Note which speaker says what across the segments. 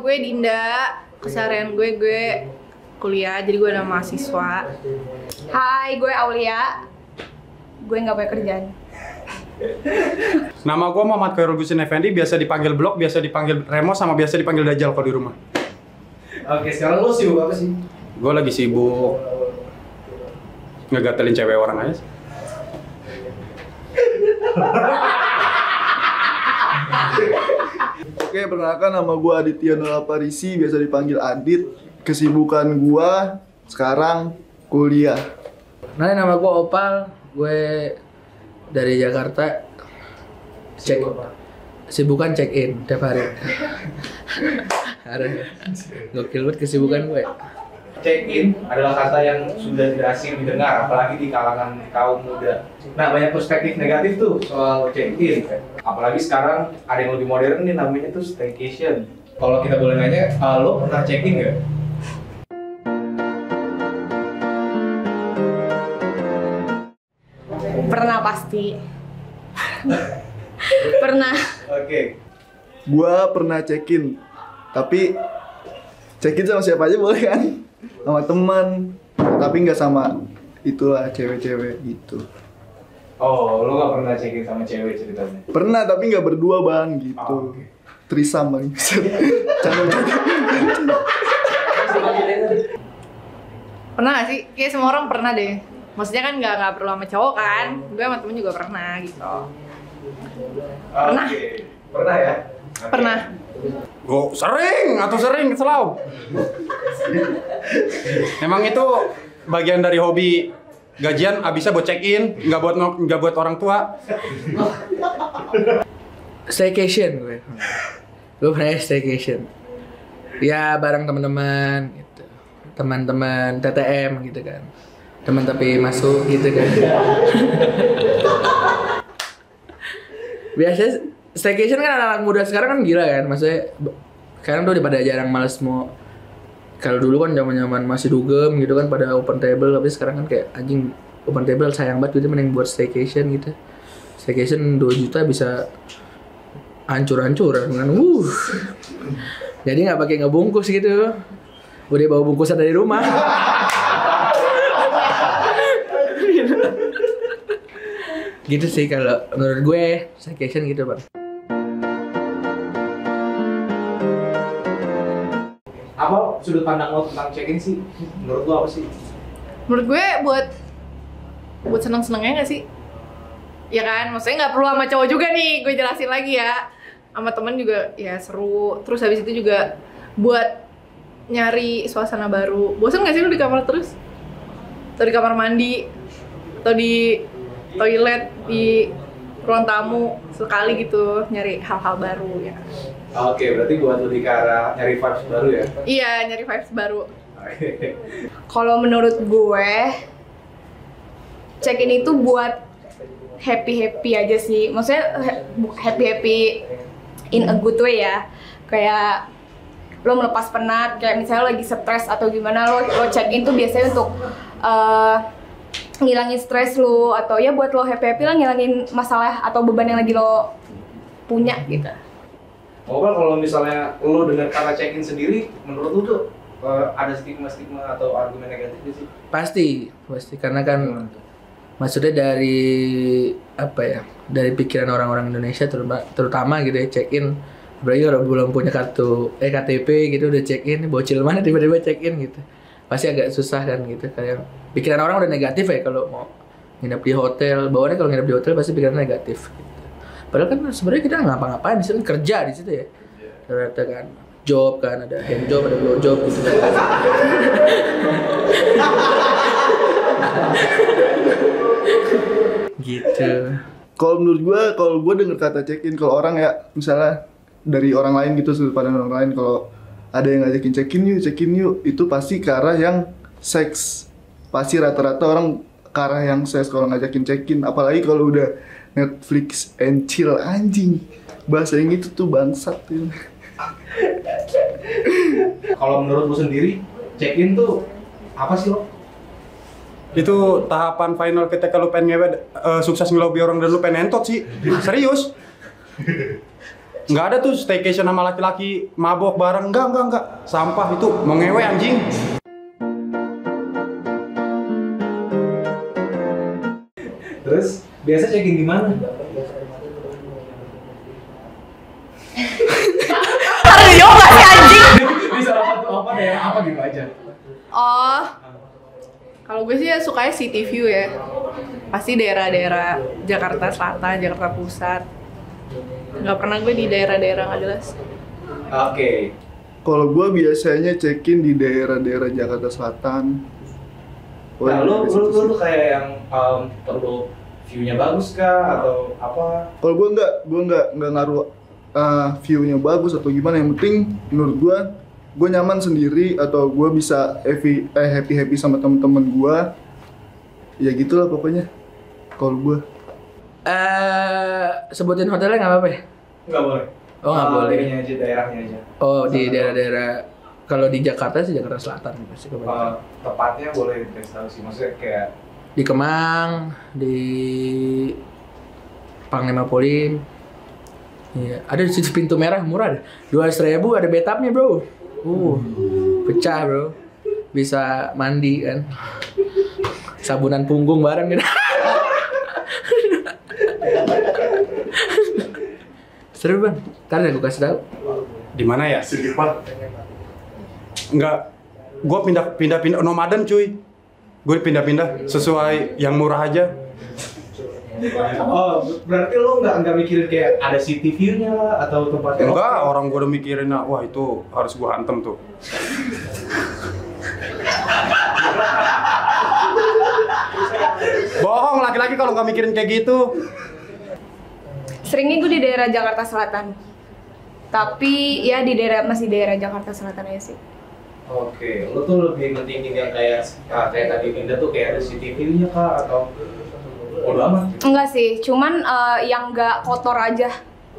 Speaker 1: gue Dinda. Keseharian gue kuliah, jadi gue ada mahasiswa.
Speaker 2: Hai, gue Aulia. Gue nggak punya kerjaan.
Speaker 3: Nama gue Muhammad Khairul Gusin Effendi, biasa dipanggil Blok, biasa dipanggil Remo, sama biasa dipanggil Dajjal kalau di rumah.
Speaker 4: Oke, sekarang lo sibuk apa sih?
Speaker 3: Gue lagi sibuk ngegatelin cewek orang aja sih.
Speaker 5: Oke, perkenalkan nama gue Aditya Nola Parisi, biasa dipanggil Adit. Kesibukan gue sekarang kuliah.
Speaker 6: Nah, nama gue Opal, gue dari Jakarta. Kesibukan check in tiap hari. Gokil banget kesibukan gue.
Speaker 4: Check in adalah kata yang sudah tidak asing didengar, apalagi di kalangan kaum muda. Nah, banyak perspektif negatif tuh soal check in. Apalagi sekarang ada yang lebih modern nih, namanya tuh staycation. Kalau kita boleh nanya, lo pernah check in nggak?
Speaker 1: Pernah pasti. Pernah.
Speaker 4: Oke.
Speaker 5: Gue pernah check-in, tapi check-in sama siapa aja boleh kan? Sama teman, tapi nggak sama itulah cewek-cewek gitu.
Speaker 4: Oh, lo nggak pernah check in sama cewek ceritanya?
Speaker 5: Pernah, tapi nggak berdua bang gitu.
Speaker 4: Oh, okay.
Speaker 5: Trisam bang.
Speaker 1: Pernah gak sih? Kayak semua orang pernah deh. Maksudnya kan nggak perlu sama cowok kan? Gue sama temen juga pernah gitu. Pernah.
Speaker 4: Oke. Pernah ya? Oke.
Speaker 1: Pernah.
Speaker 3: Gue sering selalu. Emang itu bagian dari hobi gajian, abisnya buat check in, nggak buat orang tua.
Speaker 6: Staycation gue. Gue pernah staycation. Ya bareng teman-teman gitu. Teman-teman TTM gitu kan. Teman tapi masuk gitu kan. Biasanya staycation kan anak-anak muda sekarang kan gila kan. Maksudnya sekarang tuh pada jarang males mau. Kalau dulu kan zaman-zaman masih dugem gitu kan pada open table, tapi sekarang kan kayak anjing open table sayang banget gitu, mending buat staycation gitu. Staycation 2 juta bisa hancur-hancuran kan. Jadi nggak pakai ngebungkus gitu. Udah bawa bungkusan dari rumah. Gitu sih kalau menurut gue staycation gitu, Bang.
Speaker 4: Apa sudut pandang lo tentang check in sih? Menurut lo apa sih?
Speaker 1: Menurut gue buat seneng-senengnya nggak sih? Ya kan, maksudnya nggak perlu sama cowok juga nih, gue jelasin lagi ya. Sama temen juga ya seru. Terus habis itu juga buat nyari suasana baru. Bosan nggak sih lu di kamar terus? Atau di kamar mandi? Atau di toilet, di ruang tamu sekali gitu, nyari hal-hal baru ya.
Speaker 4: Oke, berarti buat lebih ke arah nyari vibes baru ya?
Speaker 1: Iya, nyari vibes baru.
Speaker 2: Kalau menurut gue, check-in itu buat happy-happy aja sih. Maksudnya happy-happy in a good way ya. Kayak lo melepas penat, kayak misalnya lo lagi stres atau gimana, lo check-in tuh biasanya untuk ngilangin stres lo, atau ya buat lo happy-happy lah, ngilangin masalah atau beban yang lagi lo punya gitu.
Speaker 4: Oh, kalau misalnya lo dengar kata check-in sendiri, menurut lo tuh ada stigma-stigma atau argumen negatif sih?
Speaker 6: Pasti karena kan maksudnya dari apa ya, dari pikiran orang-orang Indonesia terutama gitu ya, check in apalagi kalau belum punya kartu KTP gitu udah check in, bocil mana tiba-tiba check in gitu, pasti agak susah kan gitu. Kayak pikiran orang udah negatif ya kalau mau nginep di hotel, bawaannya kalau nginep di hotel pasti pikiran negatif gitu. Padahal kan sebenarnya kita ngapa-ngapain di situ, kerja di situ ya, ternyata kan job kan, ada hand job, ada blow job gitu kan. Gitu.
Speaker 5: Kalau menurut gue, kalau gue denger kata check-in, kalau orang ya misalnya dari orang lain gitu, sudut pandang orang lain, kalau ada yang ngajakin check-in yuk, itu pasti ke arah yang seks. Pasti rata-rata orang ke arah yang seks kalau ngajakin check-in, apalagi kalau udah Netflix and chill, anjing. Bahasa yang itu tuh bangsat tuh.
Speaker 4: Kalau menurut lu sendiri, check-in tuh apa sih lo?
Speaker 3: Itu tahapan final ketika lu pengen sukses ngelobi orang dan lu pengen entot sih. Serius. Nggak ada tuh staycation sama laki-laki mabok bareng, enggak. Sampah itu mau ngewe anjing.
Speaker 4: Terus biasa check-in di mana?
Speaker 1: Harus dijawab nggak sih anjing?
Speaker 4: Di salah satu apa daerah apa gitu aja.
Speaker 1: Oh, kalau gue sih ya sukanya city view ya. Pasti daerah-daerah Jakarta Selatan, Jakarta Pusat. Nggak pernah gue di daerah-daerah nggak jelas.
Speaker 4: Oke.
Speaker 5: Kalau gue biasanya check-in di daerah-daerah Jakarta Selatan.
Speaker 4: Nah, lu kayak yang perlu view-nya bagus kah atau apa?
Speaker 5: Kalau gue nggak ngaruh view-nya bagus atau gimana. Yang penting menurut gue nyaman sendiri atau gue bisa happy sama temen-temen gue. Ya gitulah pokoknya. Kalau gue.
Speaker 6: Sebutin hotelnya nggak apa-apa ya?
Speaker 4: Nggak boleh.
Speaker 6: Oh, nggak boleh.
Speaker 4: Ininya aja, daerahnya aja.
Speaker 6: Oh, di daerah-daerah. Kalau di Jakarta sih Jakarta Selatan pasti kebanyakan.
Speaker 4: Tepatnya boleh dikasih tahu sih, maksudnya kayak
Speaker 6: Di Kemang, di Panglima Polim. Iya, ada di situ pintu merah murah deh. 200.000 ada bathtubnya, bro. Pecah, bro. Bisa mandi kan. Sabunan punggung bareng gitu. Seru bang, ntar aku kasih tahu.
Speaker 3: Di mana ya? Enggak. Gue pindah nomaden cuy. Gue pindah-pindah sesuai yang murah aja.
Speaker 4: oh, berarti lo nggak mikirin kayak ada city view-nya atau tempatnya?
Speaker 3: Enggak, orang gue udah mikirin, wah itu harus gue hantem tuh. Bohong, laki-laki kalau nggak mikirin kayak gitu.
Speaker 2: Seringnya gue di daerah Jakarta Selatan. Tapi ya di masih daerah Jakarta Selatan aja sih.
Speaker 4: Oke, lo tuh lebih pentingin yang kayak tadi Linda tuh kayak ada city view-nya kah atau bodo amat?
Speaker 2: Enggak sih, cuman yang nggak kotor aja.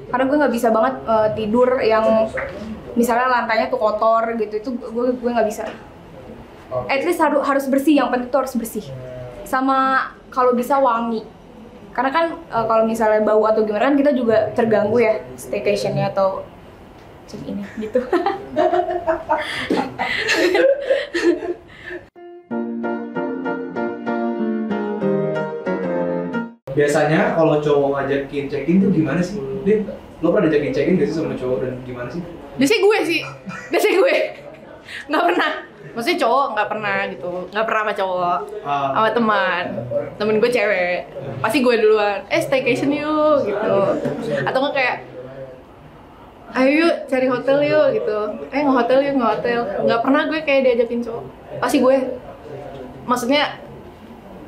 Speaker 2: Karena gue nggak bisa banget tidur yang misalnya lantainya tuh kotor gitu, itu gue nggak bisa. At least harus bersih, yang penting tuh harus bersih. Sama kalau bisa wangi. Karena kan kalau misalnya bau atau gimana kan kita juga terganggu ya staycation-nya atau check ini gitu.
Speaker 4: Biasanya kalau cowok ngajakin check-in tuh gimana sih? Din, lo pernah ngajakin check-in gak sih sama cowok dan gimana sih?
Speaker 1: Biasanya gue nggak pernah. Maksudnya cowok nggak pernah gitu, nggak pernah sama cowok, sama temen gue cewek, pasti gue duluan, staycation yuk gitu, atau nggak kayak, ayo yuk cari hotel yuk gitu, nge-hotel yuk nggak pernah gue kayak diajakin cowok, pasti gue, maksudnya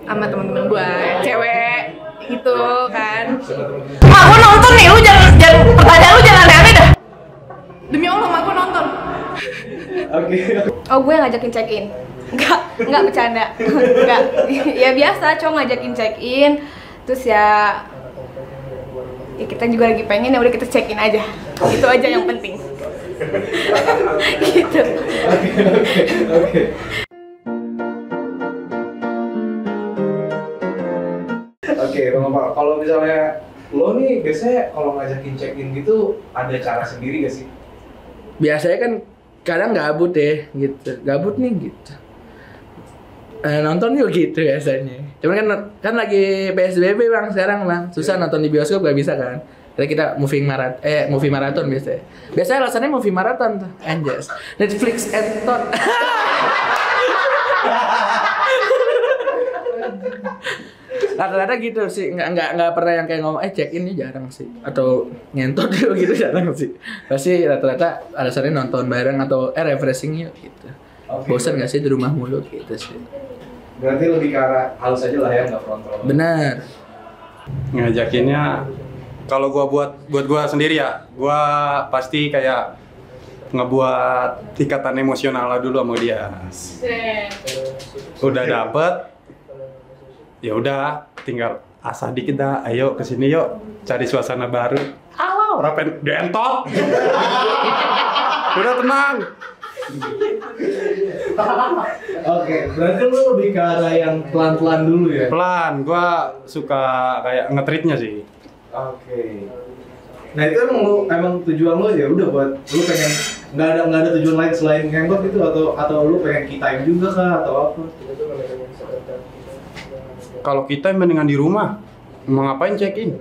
Speaker 1: sama temen-temen gue, cewek gitu kan, gue nonton nih, lu jangan pertanyaan lu jangan aneh-aneh dah, demi Allah gue nonton.
Speaker 4: Oke.
Speaker 2: Oh, gue ngajakin check-in. Enggak bercanda. Enggak. Ya biasa, cowok ngajakin check-in. Terus ya kita juga lagi pengen, ya udah kita check-in aja. Itu aja yang penting. Gitu.
Speaker 4: Oke. Oke, kalau misalnya lo nih biasanya kalau ngajakin check-in gitu ada cara sendiri gak sih?
Speaker 6: Biasanya kan kadang gabut ya gitu, gabut nih gitu, nonton yuk gitu biasanya. Cuman kan lagi PSBB bang sekarang bang, susah nonton di bioskop gak bisa kan. Jadi kita movie marathon biasanya. Biasanya alasannya movie marathon tuh, anjas. Netflix entot. Rata-rata gitu sih, nggak pernah yang kayak ngomong check in nih, jarang sih, atau ngentot yuk gitu jarang sih. Pasti rata-rata alasannya nonton bareng atau refreshing yuk gitu.
Speaker 4: Okay.
Speaker 6: Bosan nggak sih di rumah mulu gitu sih.
Speaker 4: Berarti lebih ke arah halus aja lah ya, nggak frontal.
Speaker 6: Benar.
Speaker 3: Ngajakinnya, kalau buat gua sendiri ya, gua pasti kayak ngebuat ikatan emosional lah dulu sama dia. Udah dapet, ya udah tinggal asah dikit dah, ayo kesini yuk cari suasana baru. Alah, rapen dientot. Udah tenang.
Speaker 4: Oke, berarti lu lebih ke arah yang pelan-pelan dulu ya?
Speaker 3: Pelan, gua suka kayak nge-treatnya sih.
Speaker 4: Oke. Nah itu emang tujuan lo ya udah buat lu pengen nggak ada tujuan lain selain hangout itu atau lu pengen key time juga kah atau apa?
Speaker 3: Kalau kita mendingan di rumah, mau ngapain check in?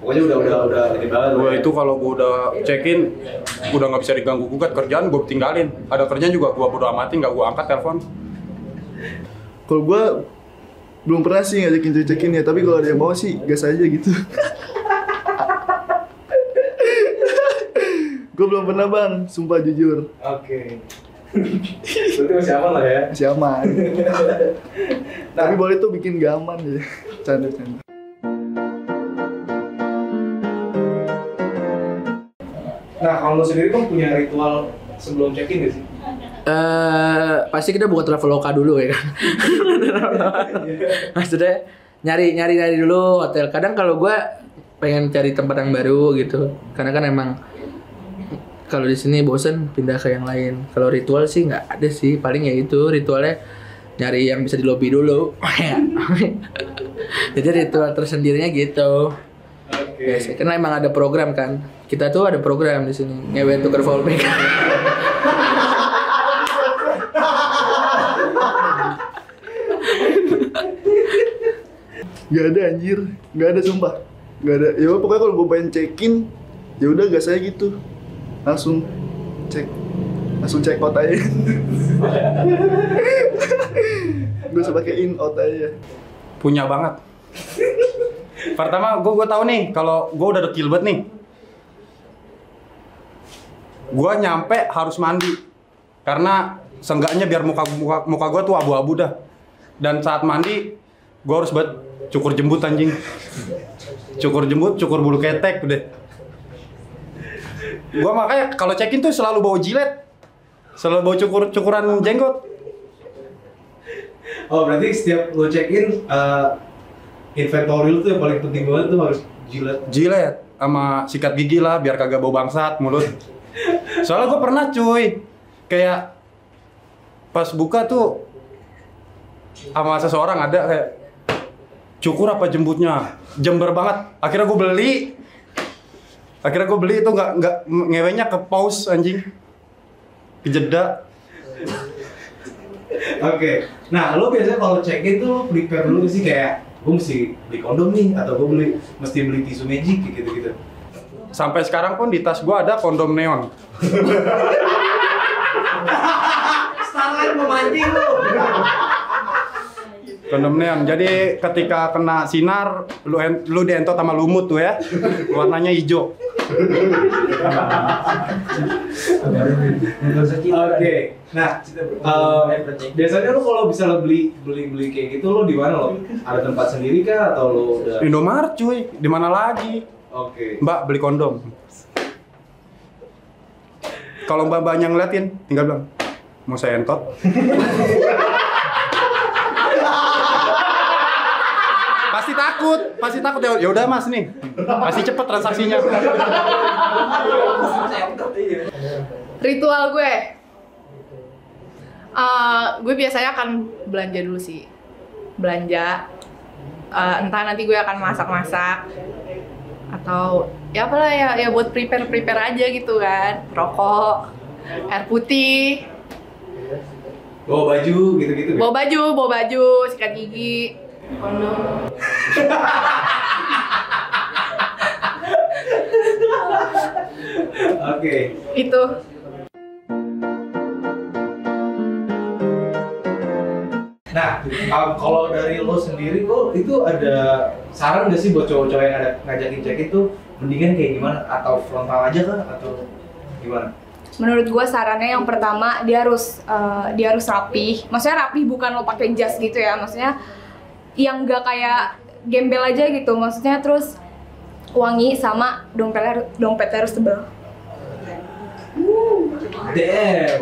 Speaker 4: Pokoknya udah ini banget.
Speaker 3: Gue itu kalau gue udah check in, udah nggak bisa diganggu gugat, kerjaan gue tinggalin. Ada kerjaan juga gue bodo amatin, nggak gue angkat telepon.
Speaker 5: Kalau gue belum pernah sih ngajakin cewek check-in ya, tapi kalau ada yang mau sih gas aja gitu. Gue belum pernah bang, sumpah jujur.
Speaker 4: Oke. Berarti masih aman lah ya?
Speaker 5: Masih aman. Tapi boleh tuh bikin gak aman ya. Canda-canda.
Speaker 4: Nah kalau lu sendiri kan punya ritual sebelum check-in gak sih?
Speaker 6: Pasti kita buka Traveloka dulu ya kan. Maksudnya nyari dulu hotel. Kadang kalau gue pengen cari tempat yang baru gitu, karena kan emang kalau di sini bosen pindah ke yang lain. Kalau ritual sih nggak ada sih, paling ya itu ritualnya nyari yang bisa di lobby dulu. Jadi ritual tersendirinya gitu.
Speaker 4: Oke.
Speaker 6: Yes, karena emang ada program kan. Kita tuh ada program di sini, ngewe tuker fallback.
Speaker 5: Gak ada anjir, gak ada sumpah. Gak ada. Ya pokoknya kalau gue pengen check-in, ya udah gas aja gitu. Langsung check out aja. Gue usah pakai in out aja.
Speaker 3: Punya banget. Pertama gue tahu nih kalau gue udah dekil banget nih. Gue nyampe harus mandi karena seenggaknya biar muka gue tuh abu-abu dah. Dan saat mandi gue harus buat cukur jembut anjing. Cukur jembut, cukur bulu ketek udah. Gue makanya kalau check-in tuh selalu bawa jilet, selalu bawa cukuran jenggot.
Speaker 4: Oh berarti setiap lo check-in inventory lu tuh yang paling penting banget tuh harus jilet.
Speaker 3: Jilet sama sikat gigi lah biar kagak bau bangsat mulut. Soalnya gue pernah cuy, kayak pas buka tuh sama seseorang ada kayak cukur apa jembutnya, jember banget. Akhirnya gue beli itu nggak ngewenya ke pause anjing, kejeda.
Speaker 4: Oke. Nah lo biasanya kalau check-in tuh prepare dulu sih kayak gue mesti beli kondom nih atau gue mesti beli tisu magic gitu-gitu.
Speaker 3: Sampai sekarang pun di tas gue ada kondom neon.
Speaker 4: Starlight memancing lo.
Speaker 3: Kondom neon. Jadi ketika kena sinar, lu dientot sama lumut tuh ya. Warnanya hijau.
Speaker 4: Oke. Nah, biasanya lu kalau bisa beli kayak gitu lo di mana lo? Ada tempat sendiri kah atau lo udah
Speaker 3: Indomaret cuy, di mana lagi?
Speaker 4: Oke.
Speaker 3: Mbak beli kondom. Kalau mbak-mbaknya ngeliatin, tinggal bilang, mau saya entot? Pasti takut ya udah mas nih, pasti cepet transaksinya.
Speaker 1: Ritual gue biasanya akan belanja dulu sih. Entah nanti gue akan masak-masak atau ya apalah ya buat prepare aja gitu kan. Rokok, air putih,
Speaker 4: bawa baju gitu-gitu.
Speaker 1: bawa baju, sikat gigi, kondom.
Speaker 4: Oke.
Speaker 1: Itu.
Speaker 4: Nah, kalau dari lo sendiri lo itu ada saran nggak sih buat cowok-cowok yang ada ngajakin check itu mendingan kayak gimana atau frontal aja kah atau gimana?
Speaker 2: Menurut gue sarannya yang pertama dia harus rapih. Maksudnya rapih bukan lo pakai jas gitu ya. Maksudnya yang nggak kayak gembel aja gitu. Maksudnya terus wangi sama dompetnya harus tebal.
Speaker 4: Damn.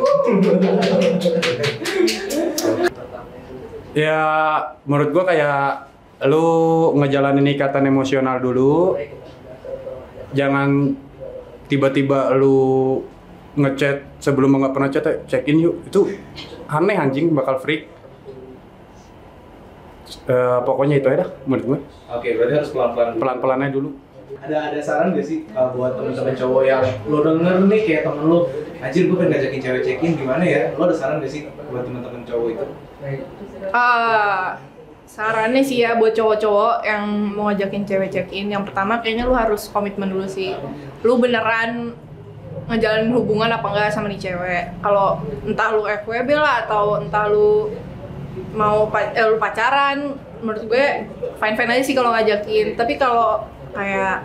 Speaker 3: Ya menurut gua kayak lu ngejalanin ikatan emosional dulu. Jangan tiba-tiba lu ngechat sebelum nggak pernah chat, check in yuk. Itu aneh anjing, bakal freak. Pokoknya itu aja dah menurut gue.
Speaker 4: Oke, berarti harus pelan-pelan.
Speaker 3: Pelan-pelannya dulu.
Speaker 4: Ada saran gak sih buat temen-temen cowok yang lo denger nih kayak temen lo, anjir gue pengen ngajakin cewek check-in gimana ya? Lo ada saran gak sih buat temen-temen cowok itu?
Speaker 1: Sarannya sih ya buat cowok-cowok yang mau ngajakin cewek check-in, yang pertama kayaknya lu harus komitmen dulu sih. Lu beneran ngejalanin hubungan apa enggak sama nih cewek. Kalau entah lu FWB lah atau entah lu mau lu pacaran, menurut gue fine-fine aja sih kalau ngajakin. Tapi kalau kayak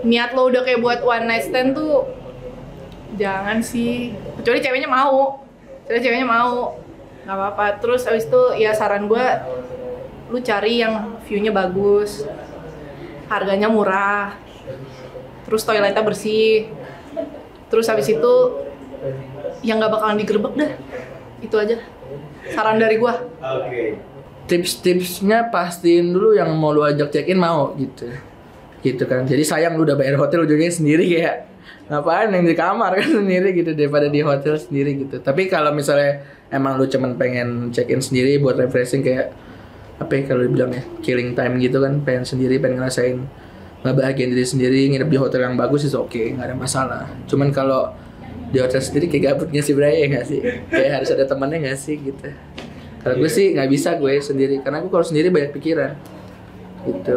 Speaker 1: niat lo udah kayak buat one night stand tuh jangan sih. Kecuali ceweknya mau. Ceweknya mau. Nggak apa-apa. Terus abis itu ya saran gue, lu cari yang view-nya bagus, harganya murah, terus toiletnya bersih, terus habis itu yang nggak bakalan digerebek dah. Itu aja saran dari gue.
Speaker 4: Oke.
Speaker 6: Tips-tipsnya pastiin dulu yang mau lu ajak check-in mau gitu kan. Jadi sayang lu udah bayar hotel ujungnya sendiri, kayak ngapain yang di kamar kan sendiri gitu daripada di hotel sendiri gitu. Tapi kalau misalnya emang lu cuman pengen check-in sendiri buat refreshing, kayak apa ya kalau dibilang ya, killing time gitu kan, pengen sendiri, pengen ngerasain ngebahagiain diri sendiri, nginep di hotel yang bagus itu oke, nggak ada masalah. Cuman kalau di hotel sendiri kayak gabutnya sih Bray, ya nggak sih? Kayak harus ada temannya nggak sih gitu. Kalau gue sih nggak bisa gue sendiri, karena gue kalau sendiri banyak pikiran gitu.